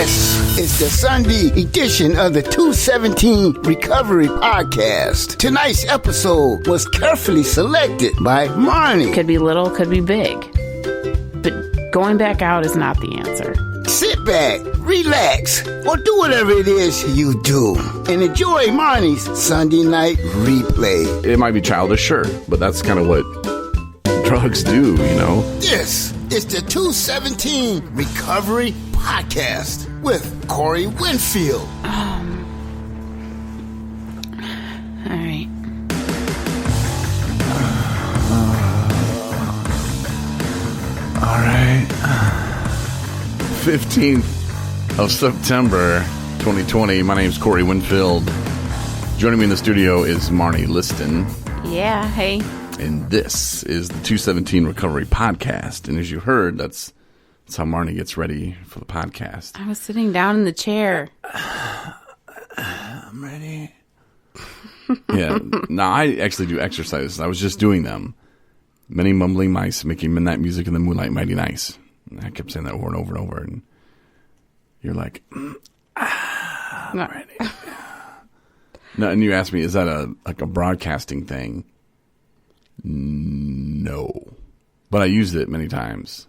This is the Sunday edition of the 217 Recovery Podcast. Tonight's episode was carefully selected by Marney. Could be little, could be big. But going back out is not the answer. Sit back, relax, or do whatever it is you do, and enjoy Marney's Sunday night replay. It might be childish, sure, but that's kind of what drugs do, you know? This is the 217 Recovery Podcast with Corey Winfield. All right. All right. 15th of September, 2020. My name's Corey Winfield. Joining me in the studio is Marney Liston. Yeah, hey. And this is the 217 Recovery Podcast. And as you heard, that's how Marney gets ready for the podcast. I was sitting down in the chair. I'm ready. Yeah. No, I actually do exercises. I was just doing them. Many mumbling mice making midnight music in the moonlight mighty nice. And I kept saying that over and over and over. And you're like, I'm ready. No, and you asked me, is that a broadcasting thing? No. But I used it many times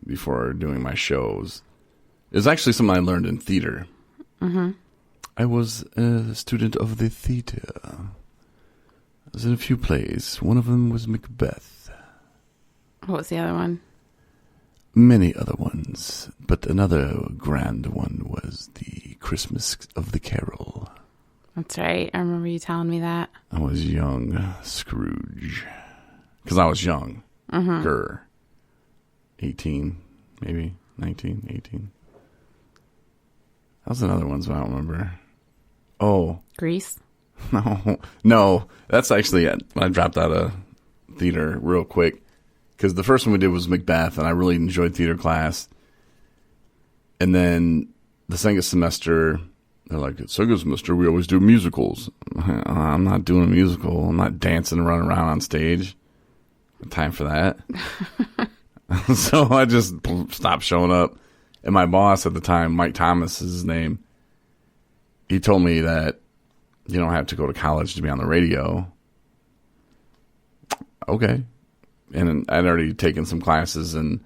before doing my shows. It was actually something I learned in theater. Mm-hmm. I was a student of the theater. I was in a few plays. One of them was Macbeth. What was the other one? Many other ones. But another grand one was the Christmas of the Carol. That's right. I remember you telling me that. I was young Scrooge. Because I was young. Mm-hmm. 18, maybe. 19, 18. That was another one, so I don't remember. Oh. Grease? No. That's actually it. I dropped out of theater real quick. Because the first one we did was Macbeth, and I really enjoyed theater class. And then the second semester, they're like, second semester, we always do musicals. I'm not doing a musical. I'm not dancing and running around on stage. No time for that. So I just stopped showing up. And my boss at the time, Mike Thomas is his name, he told me that you don't have to go to college to be on the radio. Okay. And I'd already taken some classes, and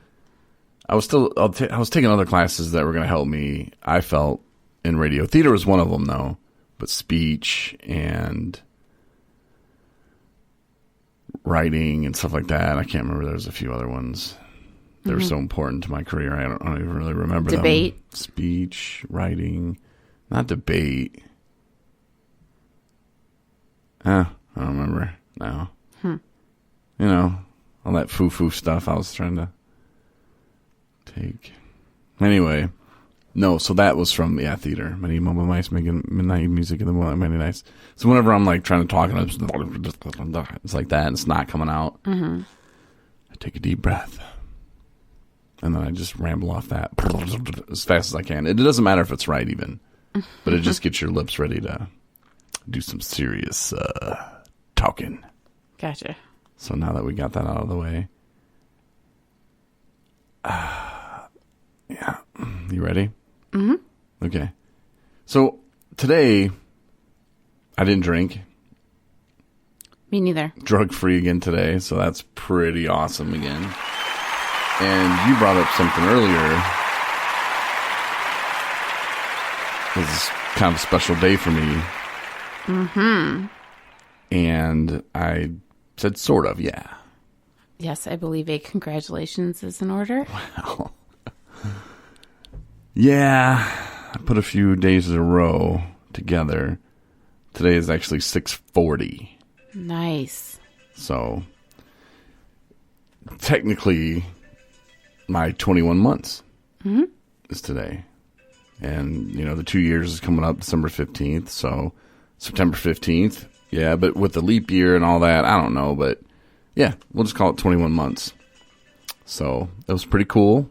I was taking other classes that were going to help me, I felt, in radio. Theater was one of them, though, but speech and writing and stuff like that. I can't remember. There's a few other ones. They were so important to my career. I don't even really remember Debate. them. Speech, writing, not debate. I don't remember now. You know, all that foo-foo stuff I was trying to take. Anyway, no, so that was from, theater. Many mumble mice making midnight music in the moonlight, many nights. So whenever I'm like trying to talk, and it's like that, and it's not coming out. Mm-hmm. I take a deep breath. And then I just ramble off that as fast as I can. It doesn't matter if it's right even. But it just gets your lips ready to do some serious talking. Gotcha. So now that we got that out of the way. Yeah. You ready? Mm-hmm. Okay. So today, I didn't drink. Me neither. Drug-free again today. So that's pretty awesome again. And you brought up something earlier. This is kind of a special day for me. Mm-hmm. And I said sort of, yeah. Yes, I believe a congratulations is in order. Wow. Yeah. I put a few days in a row together. Today is actually 6:40. Nice. So, technically, my 21 months is today. And, the 2 years is coming up December 15th. So, September 15th. Yeah, but with the leap year and all that, I don't know. But, yeah, we'll just call it 21 months. So, that was pretty cool.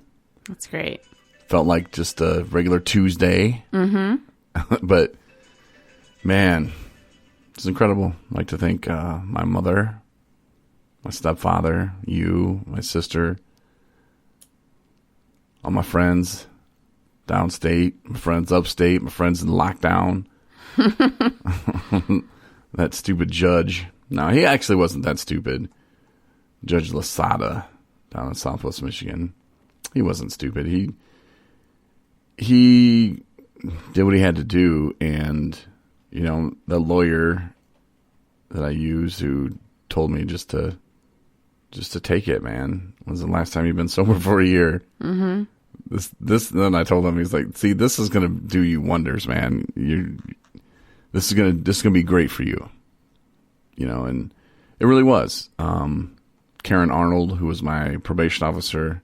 That's great. Felt like just a regular Tuesday. Mm-hmm. But, man, it's incredible. I'd like to thank my mother, my stepfather, you, my sister, all my friends downstate, my friend's upstate, my friend's in lockdown. That stupid judge. No, he actually wasn't that stupid. Judge Lasada down in Southwest Michigan. He wasn't stupid. He did what he had to do, and the lawyer that I used who told me just to take it, man. When's the last time you've been sober for a year? Mm-hmm. This. Then I told him, he's like, see, this is gonna do you wonders, man. This is gonna be great for you, and it really was. Karen Arnold, who was my probation officer,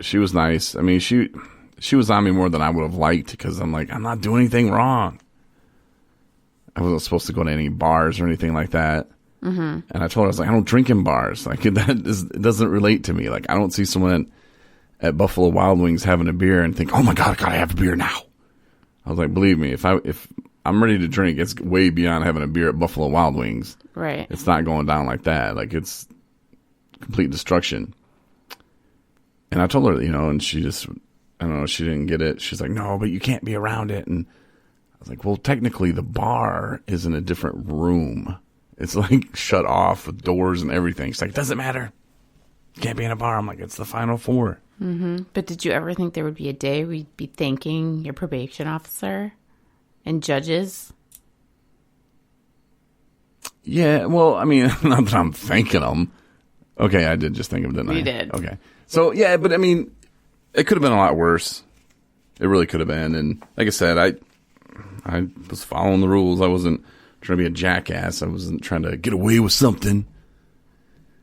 she was nice. I mean, she was on me more than I would have liked, because I'm like, I'm not doing anything wrong. I wasn't supposed to go to any bars or anything like that. Mm-hmm. And I told her, I was like, I don't drink in bars. Like, it doesn't relate to me. Like, I don't see someone at Buffalo Wild Wings having a beer and think, oh my God, I gotta have a beer now. I was like, believe me, if I'm ready to drink, it's way beyond having a beer at Buffalo Wild Wings. Right. It's not going down like that. Like, it's complete destruction. And I told her, and she just, I don't know, she didn't get it. She's like, no, but you can't be around it. And I was like, well, technically the bar is in a different room. It's like shut off with doors and everything. She's like, doesn't matter. You can't be in a bar. I'm like, it's the Final Four. Mm-hmm. But did you ever think there would be a day where you'd be thanking your probation officer and judges? Yeah, well, I mean, not that I'm thanking them. Okay, I did just think of it, didn't I? You did. Okay. So, yeah, but I mean, it could have been a lot worse. It really could have been. And like I said, I was following the rules. I wasn't trying to be a jackass. I wasn't trying to get away with something.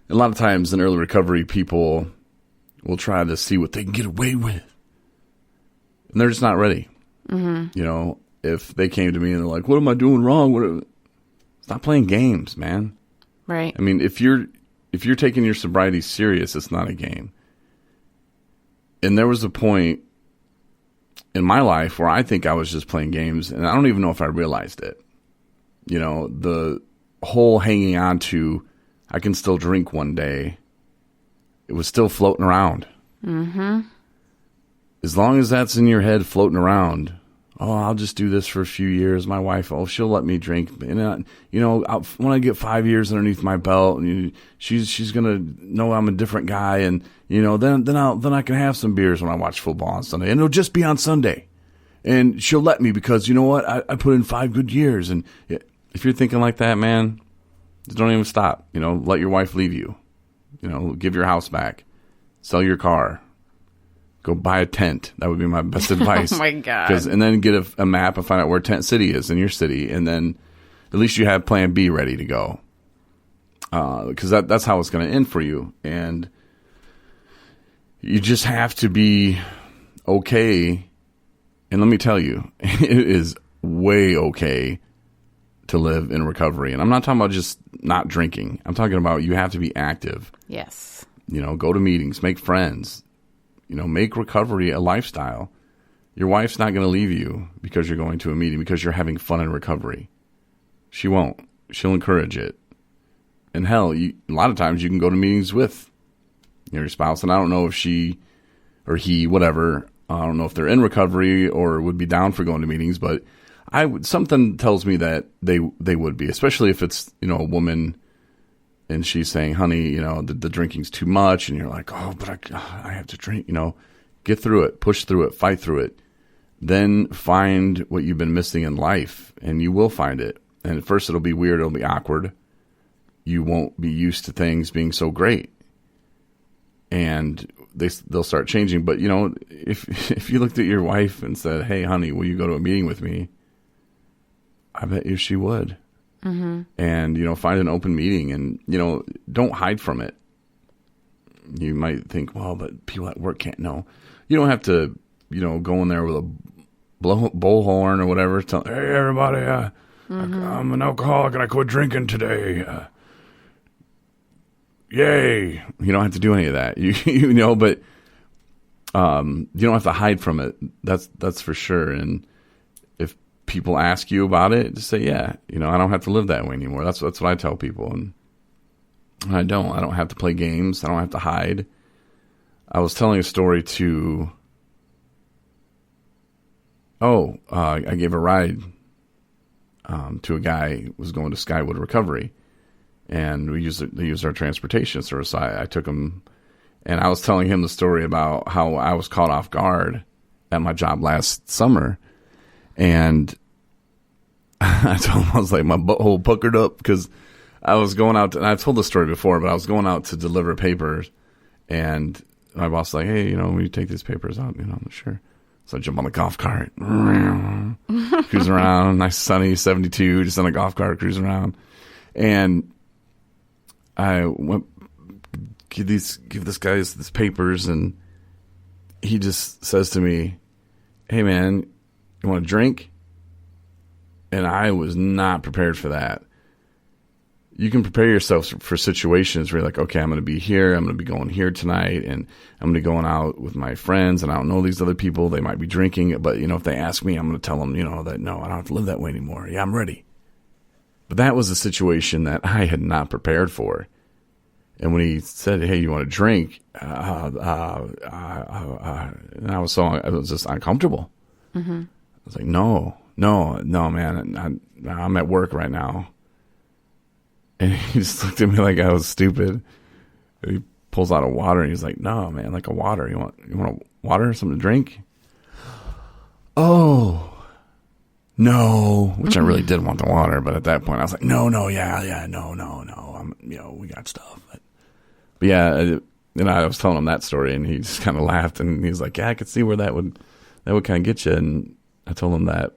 A lot of times in early recovery, people will try to see what they can get away with. And they're just not ready. Mm-hmm. If they came to me and they're like, what am I doing wrong? Stop playing games, man. Right. I mean, if you're taking your sobriety serious, it's not a game. And there was a point in my life where I think I was just playing games, and I don't even know if I realized it. The whole hanging on to, I can still drink one day, it was still floating around. Mm-hmm. As long as that's in your head floating around, oh, I'll just do this for a few years. My wife, she'll let me drink. And, when I get 5 years underneath my belt, and she's going to know I'm a different guy. And, then I can have some beers when I watch football on Sunday. And it'll just be on Sunday. And she'll let me because, you know what? I put in 5 good years. And if you're thinking like that, man, just don't even stop. Let your wife leave you. Give your house back. Sell your car. Go buy a tent. That would be my best advice. Oh, my God. And then get a map and find out where Tent City is in your city. And then at least you have plan B ready to go. Because that's how it's going to end for you. And you just have to be okay. And let me tell you, it is way okay to live in recovery. And I'm not talking about just not drinking. I'm talking about you have to be active. Yes. Go to meetings, make friends. Make recovery a lifestyle. Your wife's not going to leave you because you're going to a meeting, because you're having fun in recovery. She won't. She'll encourage it. And hell, a lot of times you can go to meetings with your spouse, and I don't know if she or he, whatever, I don't know if they're in recovery or would be down for going to meetings, but something tells me that they would be, especially if it's, a woman and she's saying, honey, the drinking's too much. And you're like, oh, but I have to drink, get through it, push through it, fight through it. Then find what you've been missing in life, and you will find it. And at first it'll be weird. It'll be awkward. You won't be used to things being so great. And they'll start changing. But, if you looked at your wife and said, hey, honey, will you go to a meeting with me? I bet you she would. Mm-hmm. And, find an open meeting and, don't hide from it. You might think, well, but people at work can't know. You don't have to, go in there with a bullhorn or whatever. Tell, hey, everybody, I'm an alcoholic and I quit drinking today. Yay. You don't have to do any of that. But you don't have to hide from it. That's for sure. And if people ask you about it, just say, yeah, I don't have to live that way anymore. That's what I tell people. And I don't have to play games. I don't have to hide. I was telling a story to I gave a ride to a guy who was going to Skywood Recovery, and they used our transportation service. So I took him, and I was telling him the story about how I was caught off guard at my job last summer, and I told him, I was like, my butthole puckered up because I was going out, and I've told this story before, but I was going out to deliver papers, and my boss was like, hey, will you take these papers out? I'm sure. So I jump on the golf cart, cruising around, nice sunny 72, just on a golf cart cruising around. And I went, give this guy these papers, and he just says to me, hey man, you want a drink? And I was not prepared for that. You can prepare yourself for situations where you're like, okay, I'm going to be here. I'm going to be going here tonight, and I'm going to be going out with my friends, and I don't know these other people. They might be drinking, but, if they ask me, I'm going to tell them, that, no, I don't have to live that way anymore. Yeah, I'm ready. But that was a situation that I had not prepared for. And when he said, hey, you want a drink? And I was just uncomfortable. Mm-hmm. I was like, no, man, I'm at work right now. And he just looked at me like I was stupid. He pulls out a water, and he's like, no, man, like a water. You want a water, something to drink? Oh, no. Which I really did want the water, but at that point I was like, no, yeah, no. We got stuff. But yeah, I was telling him that story, and he just kind of laughed, and he's like, yeah, I could see where that would kind of get you. And I told him that,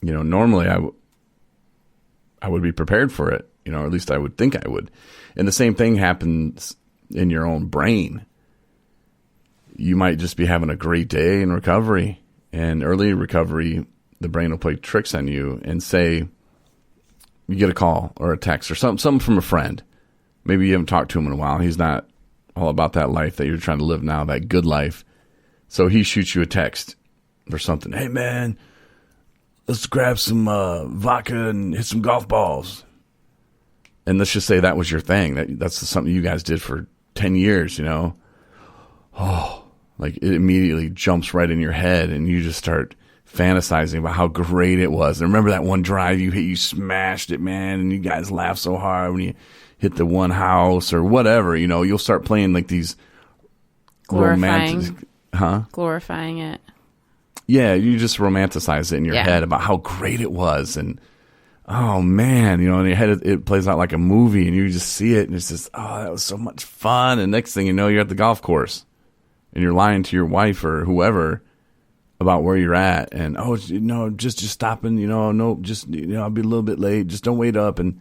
normally I would be prepared for it. Or at least I would think I would. And the same thing happens in your own brain. You might just be having a great day in recovery. And early recovery, the brain will play tricks on you and say, you get a call or a text or something from a friend. Maybe you haven't talked to him in a while. He's not all about that life that you're trying to live now, that good life. So he shoots you a text or something. Hey, man, let's grab some vodka and hit some golf balls. And let's just say that was your thing. That's something you guys did for 10 years, Oh, like it immediately jumps right in your head, and you just start fantasizing about how great it was. And remember that one drive you smashed it, man, and you guys laughed so hard when you hit the one house or whatever, you'll start playing like these glorifying it. Yeah, you just romanticize it in your head about how great it was, and oh man, in your head it plays out like a movie, and you just see it, and it's just, oh, that was so much fun. And next thing you know, you're at the golf course, and you're lying to your wife or whoever about where you're at, and just stopping, no, just I'll be a little bit late, just don't wait up, and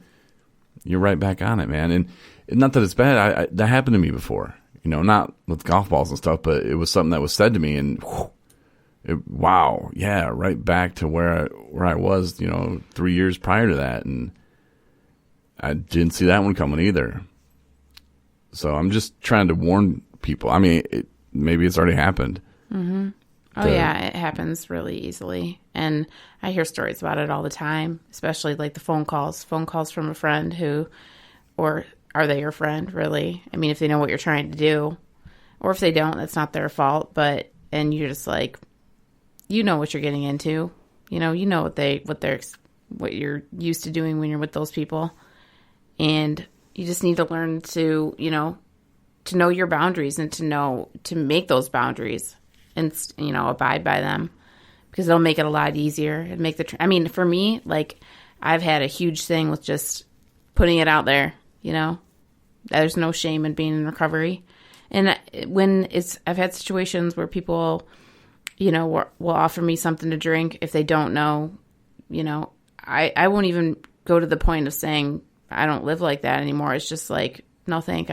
you're right back on it, man. And not that it's bad, that happened to me before, not with golf balls and stuff, but it was something that was said to me, and wow, yeah, right back to where I was, 3 years prior to that, and I didn't see that one coming either. So I'm just trying to warn people. I mean, maybe it's already happened. Mm-hmm. Oh yeah, it happens really easily, and I hear stories about it all the time, especially like the phone calls from a friend who, or are they your friend really? I mean, if they know what you're trying to do, or if they don't, that's not their fault. And you're just like, what you're getting into, what you're used to doing when you're with those people. And you just need to learn to know your boundaries and to make those boundaries and, abide by them, because it'll make it a lot easier and make for me, like I've had a huge thing with just putting it out there, there's no shame in being in recovery. And I've had situations where people, will offer me something to drink if they don't know, I won't even go to the point of saying I don't live like that anymore. It's just like, no thanks,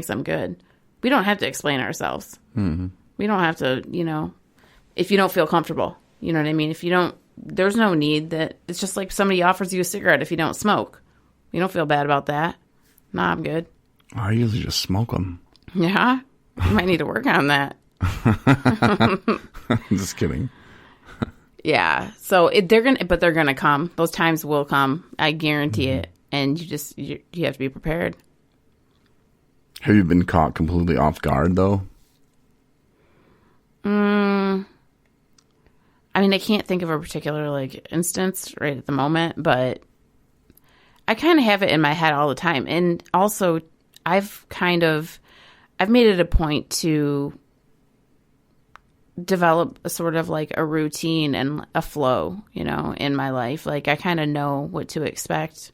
I'm good. We don't have to explain ourselves. Mm-hmm. We don't have to, if you don't feel comfortable, you know what I mean? If you don't, there's no need that, it's just like somebody offers you a cigarette if you don't smoke. You don't feel bad about that. Nah, I'm good. I usually just smoke them. Yeah? You might need to work on that. Just kidding. Yeah. So they're gonna come. Those times will come. I guarantee it. And you have to be prepared. Have you been caught completely off guard though? I mean, I can't think of a particular like instance right at the moment, but I kind of have it in my head all the time. And also I've made it a point to develop a sort of like a routine and a flow, in my life. Like I kind of know what to expect,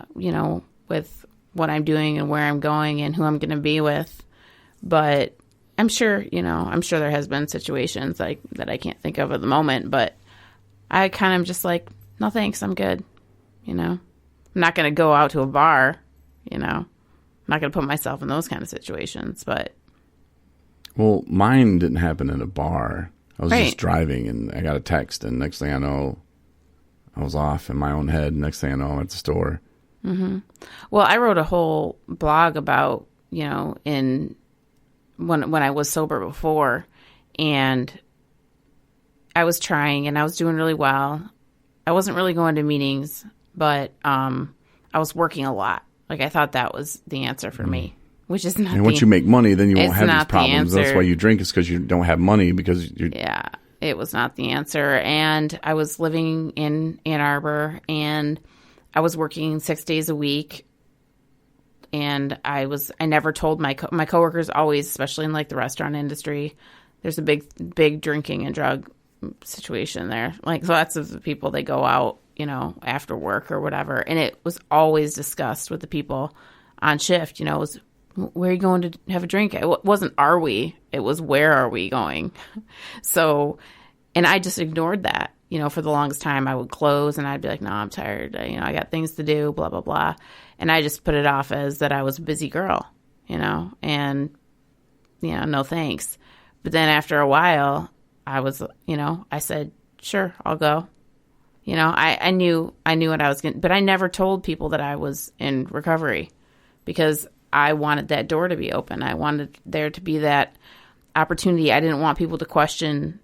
with what I'm doing and where I'm going and who I'm going to be with. But I'm sure there has been situations like that I can't think of at the moment, but I kind of just like, no thanks, I'm good. I'm not going to go out to a bar, I'm not going to put myself in those kind of situations, but. Well, mine didn't happen in a bar. I was just driving and I got a text, and next thing I know, I was off in my own head. Next thing I know, I'm at the store. Mm-hmm. Well, I wrote a whole blog about, when I was sober before, and I was trying and I was doing really well. I wasn't really going to meetings, but I was working a lot. Like I thought that was the answer for me. Which is not. And once you make money, then you won't have these problems. The That's why you drink, is because you don't have money because you're. Yeah, it was not the answer. And I was living in Ann Arbor, and I was working 6 days a week. And I never told my coworkers always, especially in like the restaurant industry, there's a big drinking and drug situation there. Like lots of the people, they go out, after work or whatever. And it was always discussed with the people on shift, it was, where are you going to have a drink? It wasn't, are we? It was, where are we going? So, and I just ignored that. For the longest time, I would close and I'd be like, no, I'm tired. I got things to do, blah, blah, blah. And I just put it off as that I was a busy girl, and, no thanks. But then after a while, I was, I said, sure, I'll go. I knew what I was going to, but I never told people that I was in recovery because I wanted that door to be open. I wanted there to be that opportunity. I didn't want people to question,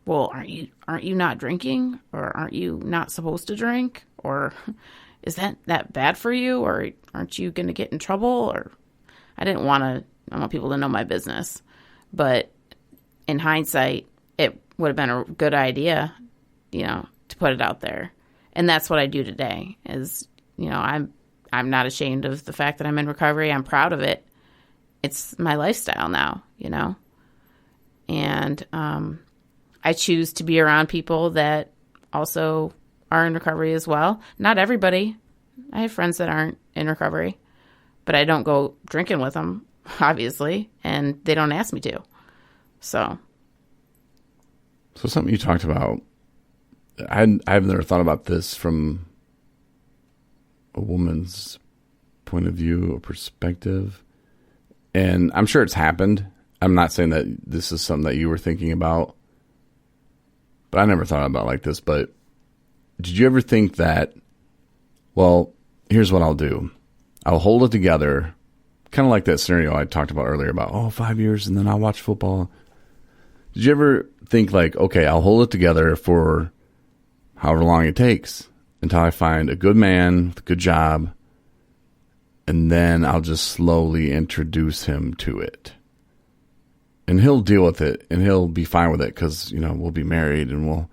well, aren't you not drinking, or aren't you not supposed to drink, or is that bad for you, or aren't you going to get in trouble? Or I want people to know my business. But in hindsight, it would have been a good idea, to put it out there. And that's what I do today is, I'm not ashamed of the fact that I'm in recovery. I'm proud of it. It's my lifestyle now, and I choose to be around people that also are in recovery as well. Not everybody. I have friends that aren't in recovery, but I don't go drinking with them, obviously, and they don't ask me to. So something you talked about, I've never thought about this from a woman's point of view or perspective, and I'm sure it's happened. I'm not saying that this is something that you were thinking about, but I never thought about it like this. But did you ever think that, well, here's what I'll do. I'll hold it together, kind of like that scenario I talked about earlier about, 5 years and then I'll watch football. Did you ever think like, okay, I'll hold it together for however long it takes until I find a good man with a good job, and then I'll just slowly introduce him to it. And he'll deal with it, and he'll be fine with it because, we'll be married and we'll,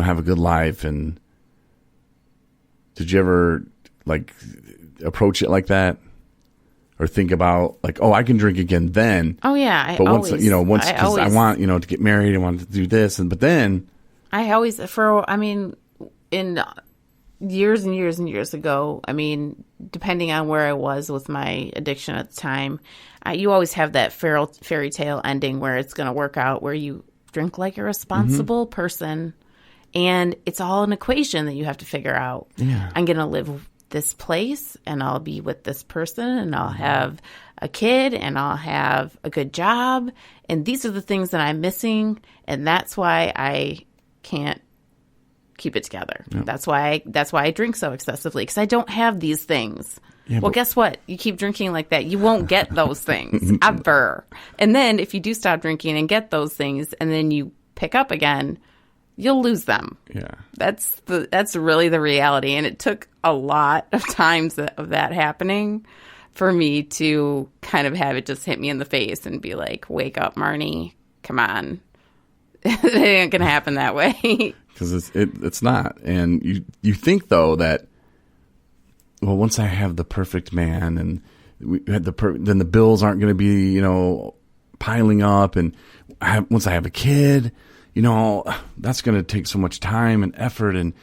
have a good life. And did you ever, like, approach it like that? Or think about, like, I can drink again then. Oh, yeah. But once, because I want, to get married, I want to do this. But then. I always, in years and years and years ago, depending on where I was with my addiction at the time, you always have that fairy tale ending where it's going to work out, where you drink like a responsible person, and it's all an equation that you have to figure out. Yeah. I'm going to live this place, and I'll be with this person, and I'll have a kid, and I'll have a good job, and these are the things that I'm missing, and that's why I can't keep it together. Yep. That's why I drink so excessively, because I don't have these things. Yeah, well, guess what? You keep drinking like that, you won't get those things ever. And then if you do stop drinking and get those things, and then you pick up again, you'll lose them. Yeah, that's really the reality. And it took a lot of times of that happening for me to kind of have it just hit me in the face and be like, "Wake up, Marney! Come on, It ain't going to happen that way. Because it's not. And you think, though, that, well, once I have the perfect man and then the bills aren't going to be, piling up. And once I have a kid, that's going to take so much time and effort. And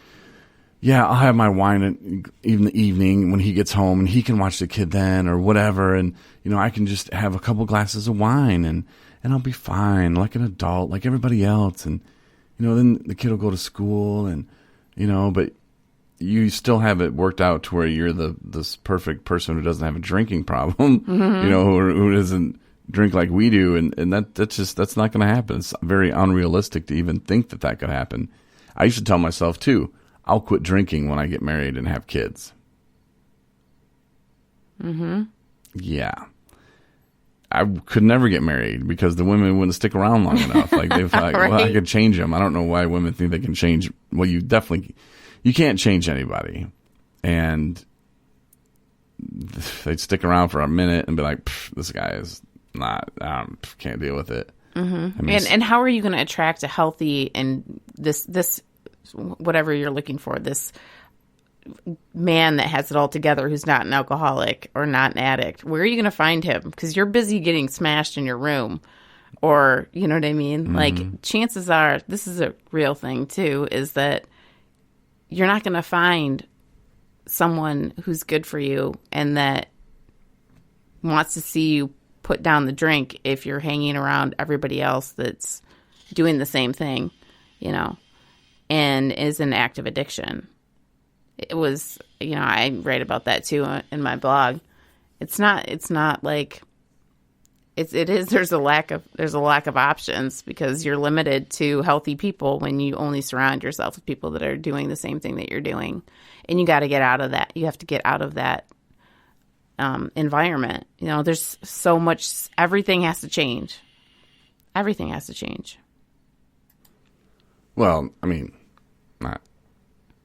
yeah, I'll have my wine in the evening when he gets home and he can watch the kid then or whatever. And, I can just have a couple glasses of wine and I'll be fine like an adult, like everybody else. And, then the kid will go to school and, but you still have it worked out to where you're this perfect person who doesn't have a drinking problem, who doesn't drink like we do. And that's not going to happen. It's very unrealistic to even think that could happen. I used to tell myself too, I'll quit drinking when I get married and have kids. Mm-hmm. Yeah. I could never get married because the women wouldn't stick around long enough. Like they thought, right. Well, I could change them. I don't know why women think they can change. Well, you can't change anybody. And they'd stick around for a minute and be like, this guy is not, can't deal with it. Mm-hmm. And how are you going to attract a healthy and this, whatever you're looking for, this man that has it all together who's not an alcoholic or not an addict? Where are you going to find him? Because you're busy getting smashed in your room, or you know what I mean? Mm-hmm. Like, chances are, this is a real thing too, is that you're not going to find someone who's good for you and that wants to see you put down the drink if you're hanging around everybody else that's doing the same thing, and is an active addiction. It was, I write about that too in my blog. It's not like it is. There's a lack of options because you're limited to healthy people when you only surround yourself with people that are doing the same thing that you're doing, and you got to get out of that. You have to get out of that environment. There's so much. Everything has to change. Everything has to change. Well, I mean, not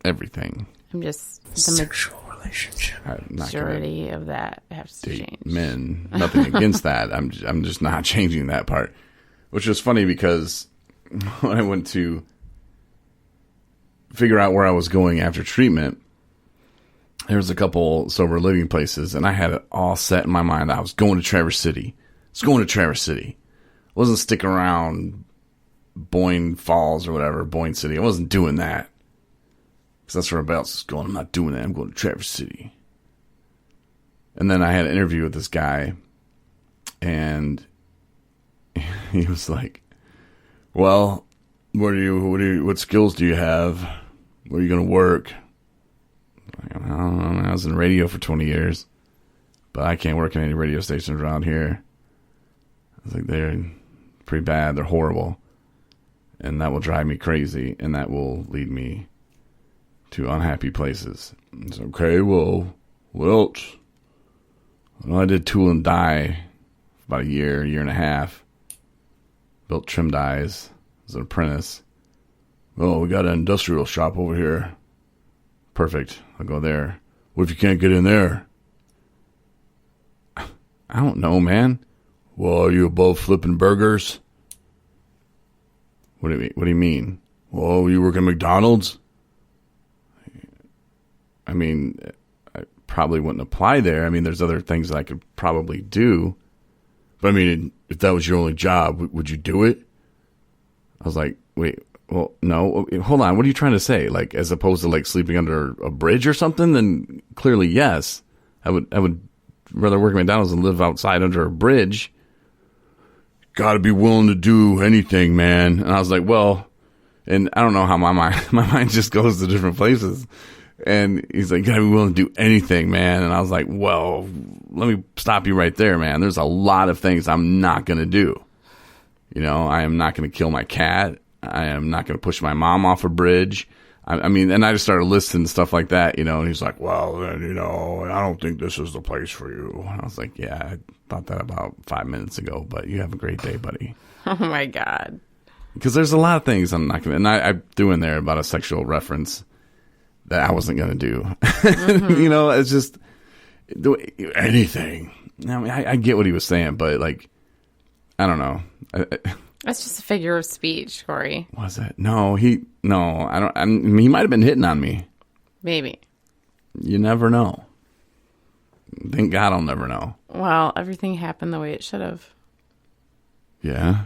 everything. I'm just the sexual relationship. majority of that has to change. Men, nothing against that. I'm just not changing that part, which was funny because when I went to figure out where I was going after treatment, there was a couple sober living places, and I had it all set in my mind that I was going to Traverse City. I wasn't sticking around Boyne Falls or whatever, Boyne City. I wasn't doing that. Because that's where everybody else is going. I'm not doing that. I'm going to Traverse City. And then I had an interview with this guy, and he was like, well, what skills do you have? Where are you going to work? I don't know. I was in radio for 20 years, but I can't work in any radio stations around here. I was like, they're pretty bad. They're horrible. And that will drive me crazy, and that will lead me to unhappy places. It's okay, well, what else? Well, I did tool and die for about a year and a half. Built trim dies as an apprentice. Oh, we got an industrial shop over here. Perfect. I'll go there. What if you can't get in there? I don't know, man. Well, are you above flipping burgers? What do you mean? Well, you work at McDonald's? I mean, I probably wouldn't apply there. I mean, there's other things that I could probably do. But I mean, if that was your only job, would you do it? I was like, wait, well, no. Hold on. What are you trying to say? Like, as opposed to like sleeping under a bridge or something? Then clearly, yes. I would rather work at McDonald's than live outside under a bridge. Got to be willing to do anything, man. And I was like, well, and I don't know how my mind just goes to different places. And he's like, gotta be willing to do anything, man. And I was like, well, let me stop you right there, man. There's a lot of things I'm not going to do. I am not going to kill my cat. I am not going to push my mom off a bridge. I mean, and I just started listing stuff like that, and he's like, well, then, I don't think this is the place for you. And I was like, yeah, I thought that about 5 minutes ago, but you have a great day, buddy. Oh my God. Because there's a lot of things I'm not going to, and I threw in there about a sexual reference that I wasn't going to do. Mm-hmm. It's just anything. I mean, I get what he was saying, but like, I don't know. That's just a figure of speech, Corey. Was it? No, I mean, he might have been hitting on me. Maybe. You never know. Thank God I'll never know. Well, everything happened the way it should have. Yeah.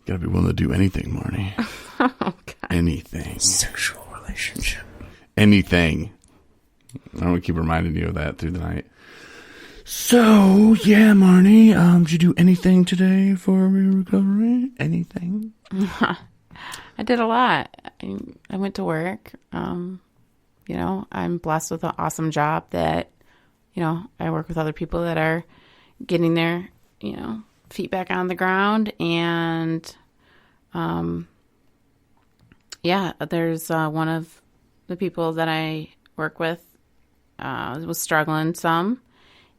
Gotta be willing to do anything, Marnie. Oh, God. Anything. Sexual relationship. Anything. I'm going to keep reminding you of that through the night. So, yeah, Marnie, did you do anything today for recovery? Anything? I did a lot. I went to work. I'm blessed with an awesome job that, I work with other people that are getting their, feet back on the ground. And, there's one of the people that I work with was struggling some.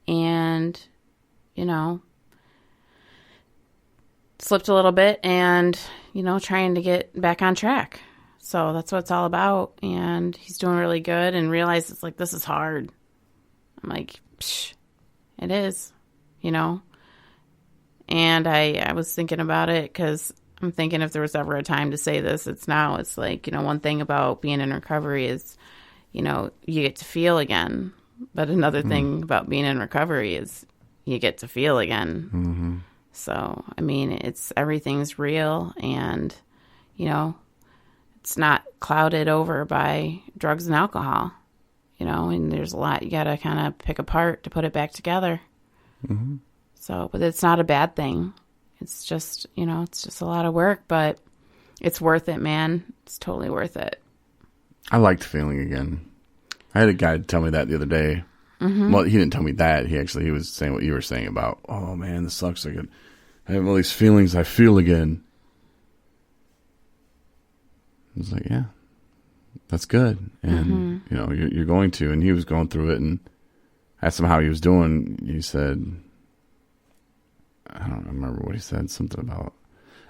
And, slipped a little bit and, trying to get back on track. So that's what it's all about. And he's doing really good and realized it's like, this is hard. I'm like, it is, And I was thinking about it because I'm thinking if there was ever a time to say this, it's now. It's like, one thing about being in recovery is, you get to feel again. But another thing about being in recovery is you get to feel again. Mm-hmm. So, I mean, everything's real and, it's not clouded over by drugs and alcohol, and there's a lot you got to kind of pick apart to put it back together. Mm-hmm. So, but it's not a bad thing. It's just, it's just a lot of work, but it's worth it, man. It's totally worth it. I liked feeling again. I had a guy tell me that the other day. Mm-hmm. Well, he didn't tell me that. He was saying what you were saying about, oh, man, this sucks. I have all these feelings. I feel again. I was like, yeah, that's good. And, you're going to. And he was going through it. And I asked him how he was doing. He said, I don't remember what he said. Something about,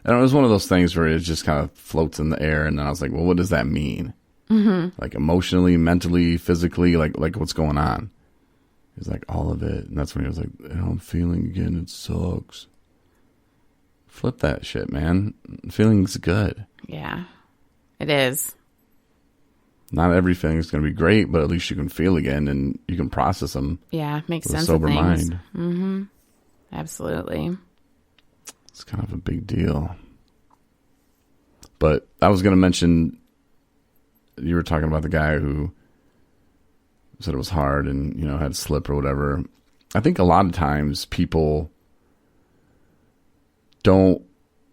it was one of those things where it just kind of floats in the air. And then I was like, well, what does that mean? Mm-hmm. Like emotionally, mentally, physically, like what's going on? He's like, all of it. And that's when he was like, I'm feeling again. It sucks. Flip that shit, man. Feeling's good. Yeah, it is. Not everything is going to be great, but at least you can feel again and you can process them. Yeah, make with sense a sober of things. mind. Mm-hmm. Absolutely. It's kind of a big deal. But I was going to mention, you were talking about the guy who said it was hard and, had slip or whatever. I think a lot of times people don't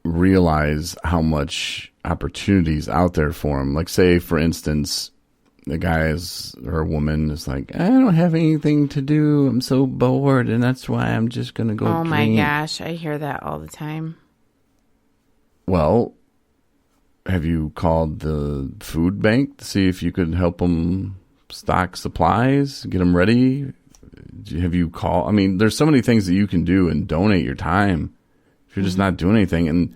realize how much opportunities out there for them. Like, say, for instance, the guy or a woman is like, I don't have anything to do. I'm so bored, and that's why I'm just going to go Oh, drink. my gosh. I hear that all the time. Well, have you called the food bank to see if you could help them stock supplies, get them ready? Have you called? I mean, there's so many things that you can do and donate your time if you're just not doing anything. And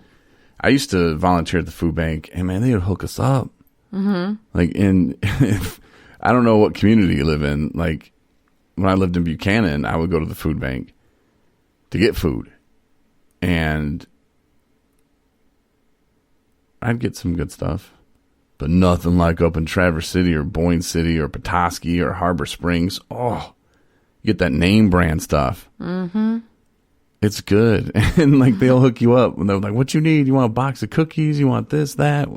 I used to volunteer at the food bank, and man, they would hook us up. Mm-hmm. Like I don't know what community you live in. Like when I lived in Buchanan, I would go to the food bank to get food, and I'd get some good stuff, but nothing like up in Traverse City or Boyne City or Petoskey or Harbor Springs. Oh, you get that name brand stuff. Mm-hmm. It's good. And like they'll hook you up and they're like, what you need? You want a box of cookies? You want this, that?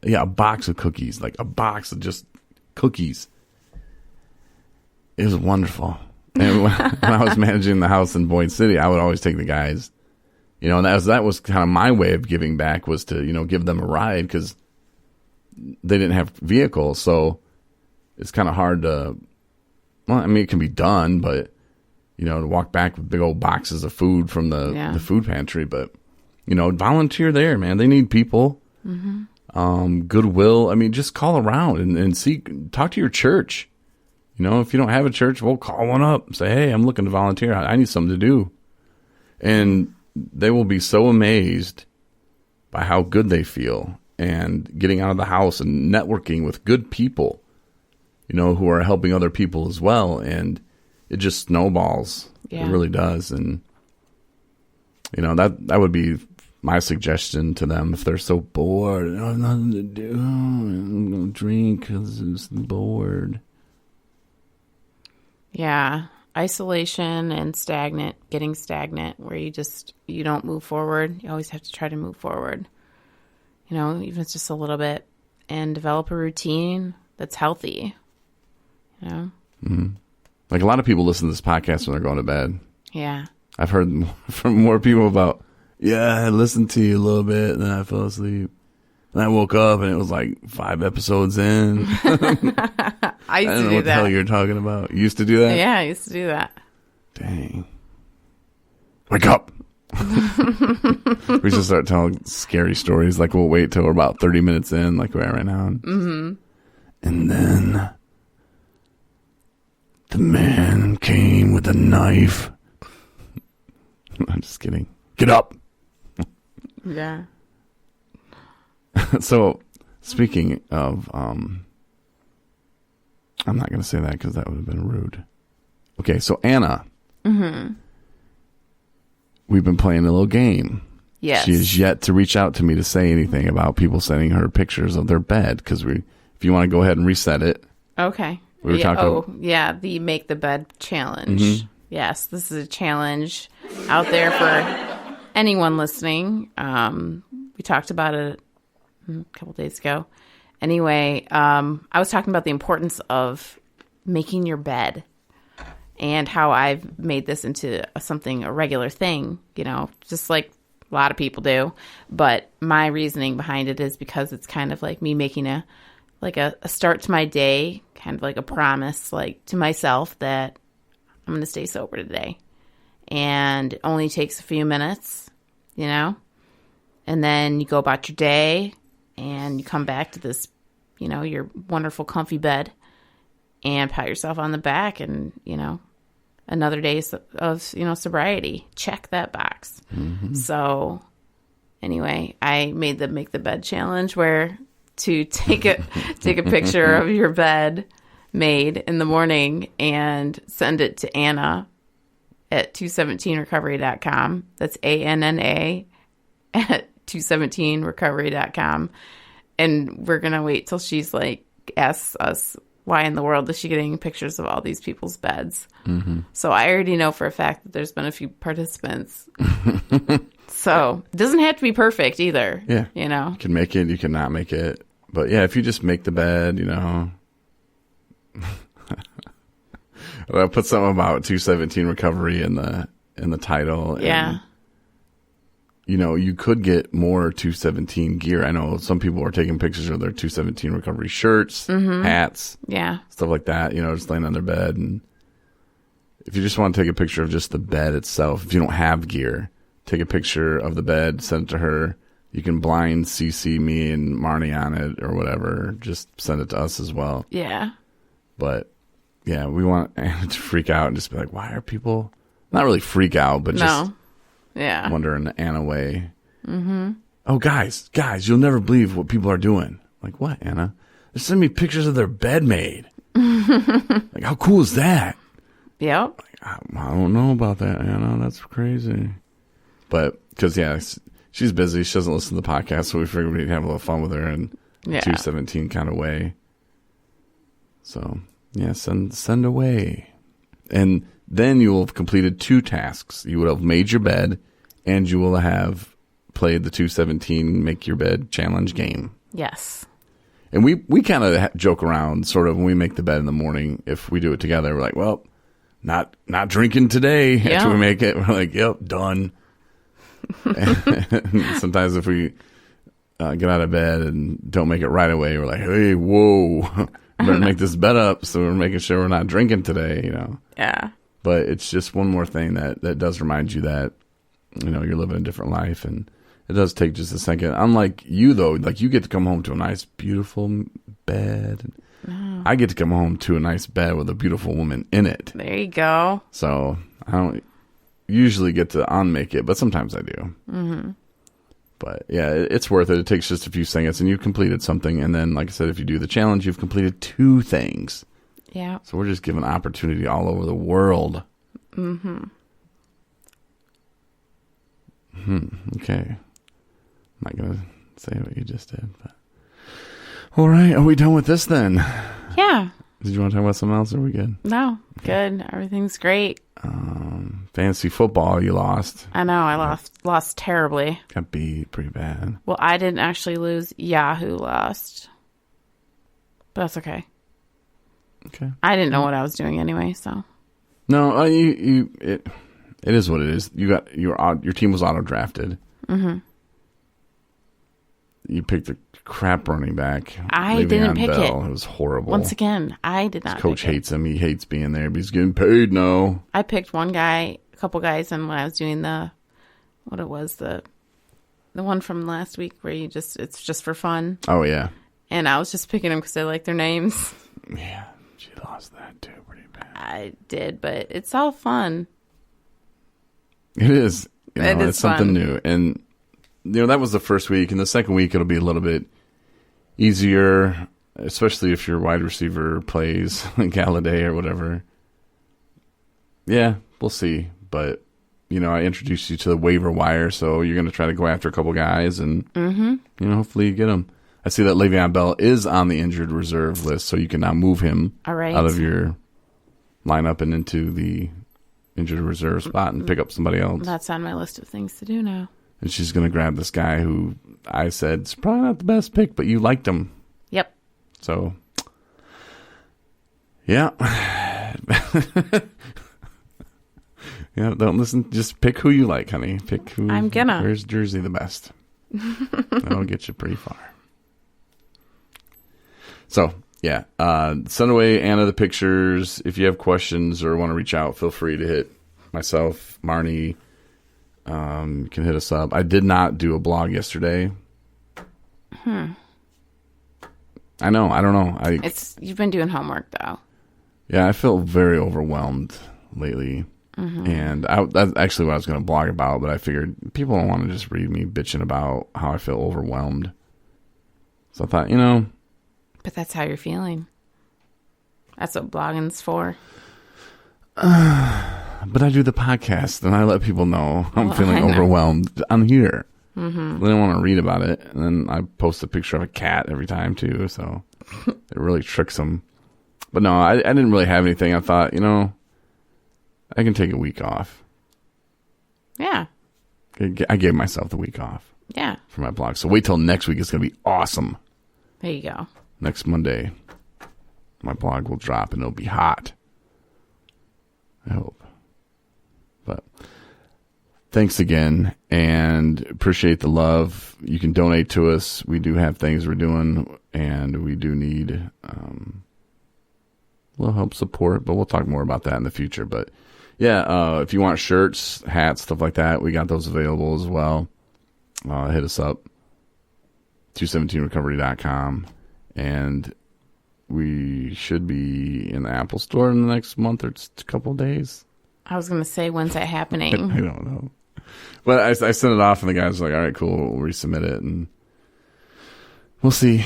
Yeah, a box of cookies, like a box of just cookies. It was wonderful. And when I was managing the house in Boyne City, I would always take the guys, and that was kind of my way of giving back, was to, give them a ride because they didn't have vehicles. So it's kind of hard to, well, I mean, it can be done, but, to walk back with big old boxes of food from the food pantry. But, volunteer there, man. They need people. Mm-hmm. Goodwill. I mean, just call around and talk to your church. If you don't have a church, well, call one up. Say, hey, I'm looking to volunteer. I need something to do. And they will be so amazed by how good they feel and getting out of the house and networking with good people, who are helping other people as well. And it just snowballs. Yeah. It really does. And, that would be my suggestion to them, if they're so bored, I have nothing to do, I'm going to drink because it's bored. Yeah. Isolation and getting stagnant, where you don't move forward. You always have to try to move forward, even if it's just a little bit, and develop a routine that's healthy, Mm-hmm. Like a lot of people listen to this podcast when they're going to bed. Yeah. I've heard from more people about, I listened to you a little bit and then I fell asleep. And I woke up and it was like 5 episodes in. I used to do that. I don't know what the hell you're talking about. You used to do that? Yeah, I used to do that. Dang. Wake up. We should start telling scary stories. Like we'll wait till we're about 30 minutes in, like we're at right now. Mm-hmm. And then the man came with a knife. I'm just kidding. Get up. Yeah. So, speaking of, I'm not going to say that because that would have been rude. Okay, so Anna. Mm-hmm. We've been playing a little game. Yes. She has yet to reach out to me to say anything about people sending her pictures of their bed, because if you want to go ahead and reset it. Okay. We were talking the Make the Bed challenge. Mm-hmm. Yes, this is a challenge out there for anyone listening. We talked about it a couple days ago. Anyway, I was talking about the importance of making your bed and how I've made this into a regular thing, just like a lot of people do. But my reasoning behind it is because it's kind of like me making a start to my day, kind of like a promise, like to myself that I'm going to stay sober today. And it only takes a few minutes, and then you go about your day and you come back to this, your wonderful comfy bed and pat yourself on the back and, another day of sobriety. Check that box. Mm-hmm. So anyway, I made the Make the Bed challenge where to take a picture of your bed made in the morning and send it to Anna at 217recovery.com. That's ANNA at 217recovery.com. And we're going to wait till she's asks us, why in the world is she getting pictures of all these people's beds? Mm-hmm. So I already know for a fact that there's been a few participants. So it doesn't have to be perfect either. Yeah. You can make it, you can not make it. But yeah, if you just make the bed, I'll put something about 217 recovery in the title. Yeah. And, you could get more 217 gear. I know some people are taking pictures of their 217 recovery shirts, mm-hmm. hats, stuff like that, just laying on their bed. And if you just want to take a picture of just the bed itself, if you don't have gear, take a picture of the bed, send it to her. You can blind CC me and Marney on it or whatever. Just send it to us as well. Yeah. But yeah, we want Anna to freak out and just be like, why are people not really freak out, but just wonder in the Anna way. Mm-hmm. Oh, guys, you'll never believe what people are doing. Like, what, Anna? They're sending me pictures of their bed made. Like, how cool is that? Yep. Like, I don't know about that, Anna. That's crazy. But, because, she's busy. She doesn't listen to the podcast, so we figured we'd have a little fun with her in 217 kind of way. So, yeah, send away. And then you will have completed 2 tasks. You would have made your bed, and you will have played the 217 Make Your Bed challenge game. Yes. And we kind of joke around, sort of, when we make the bed in the morning. If we do it together, we're like, well, not drinking today. After we make it, we're like, yep, done. Sometimes if we get out of bed and don't make it right away, we're like, hey, whoa, better make this bed up, so we're making sure we're not drinking today, Yeah. But it's just one more thing that does remind you that, you're living a different life, and it does take just a second. Unlike you, though, like you get to come home to a nice, beautiful bed. I get to come home to a nice bed with a beautiful woman in it. There you go. So I don't usually get to unmake it, but sometimes I do. Mm-hmm. But yeah, it's worth it. It takes just a few seconds, and you've completed something. And then, like I said, if you do the challenge, you've completed 2 things. Yeah. So we're just giving opportunity all over the world. Mm-hmm. Okay. not going to say what you just did. But. All right. Are we done with this then? Yeah. Did you want to talk about something else, or are we good? No. Good. Everything's great. Fantasy football, you lost. I know. I lost terribly. Got beat pretty bad. Well, I didn't actually lose. Yahoo lost. But that's okay. Okay. I didn't know what I was doing anyway, so. No, it is what it is. You got your team was auto drafted. Mm-hmm. You picked a crap running back. I didn't pick Bell. it. It was horrible. Once again, I did not. His coach hates him. He hates being there, but he's getting paid now. I picked one guy, a couple guys, and when I was doing the one from last week where it's just for fun. Oh yeah. And I was just picking them because I like their names. Yeah, she lost that too pretty bad. I did, but it's all fun. It is. It's something fun. new. And, that was the first week. And the second week, it'll be a little bit easier, especially if your wide receiver plays Galladay or whatever. Yeah, we'll see. But, I introduced you to the waiver wire, so you're going to try to go after a couple guys and, hopefully you get them. I see that Le'Veon Bell is on the injured reserve list, so you can now move him out of your lineup and into the injured reserve spot and pick up somebody else. That's on my list of things to do now. And she's going to grab this guy who I said is probably not the best pick, but you liked him. Yep. So, yeah. Yeah, don't listen. Just pick who you like, honey. Pick who. I'm gonna. Where's Jersey the best? That'll get you pretty far. So, yeah. Send away Anna the pictures. If you have questions or want to reach out, feel free to hit myself, Marney. You can hit us up. I did not do a blog yesterday. I know. I don't know. You've been doing homework, though. Yeah, I feel very overwhelmed lately. Mm-hmm. And that's actually what I was going to blog about, but I figured people don't want to just read me bitching about how I feel overwhelmed. So I thought, But that's how you're feeling. That's what blogging's for. But I do the podcast, and I let people know I'm feeling overwhelmed on here. Mm-hmm. They don't want to read about it. And then I post a picture of a cat every time, too, so it really tricks them. But no, I didn't really have anything. I thought, I can take a week off. Yeah. I gave myself the week off. Yeah. For my blog. So wait till next week. It's going to be awesome. There you go. Next Monday, my blog will drop, and it'll be hot. I hope. But thanks again, and appreciate the love. You can donate to us. We do have things we're doing, and we do need a little help support, but we'll talk more about that in the future. But yeah, if you want shirts, hats, stuff like that, we got those available as well. Hit us up, 217recovery.com, and we should be in the Apple Store in the next month or a couple of days. I was going to say, when's that happening? I don't know. But I sent it off, and the guy's like, all right, cool, we'll resubmit it, and we'll see.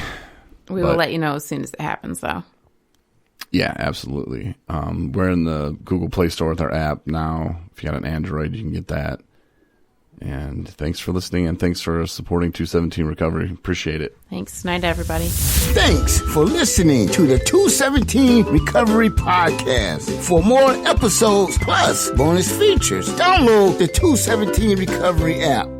We will let you know as soon as it happens, though. Yeah, absolutely. We're in the Google Play Store with our app now. If you got an Android, you can get that. And thanks for listening, and thanks for supporting 217 Recovery. Appreciate it. Thanks. Night, everybody. Thanks for listening to the 217 Recovery Podcast. For more episodes plus bonus features, download the 217 Recovery app.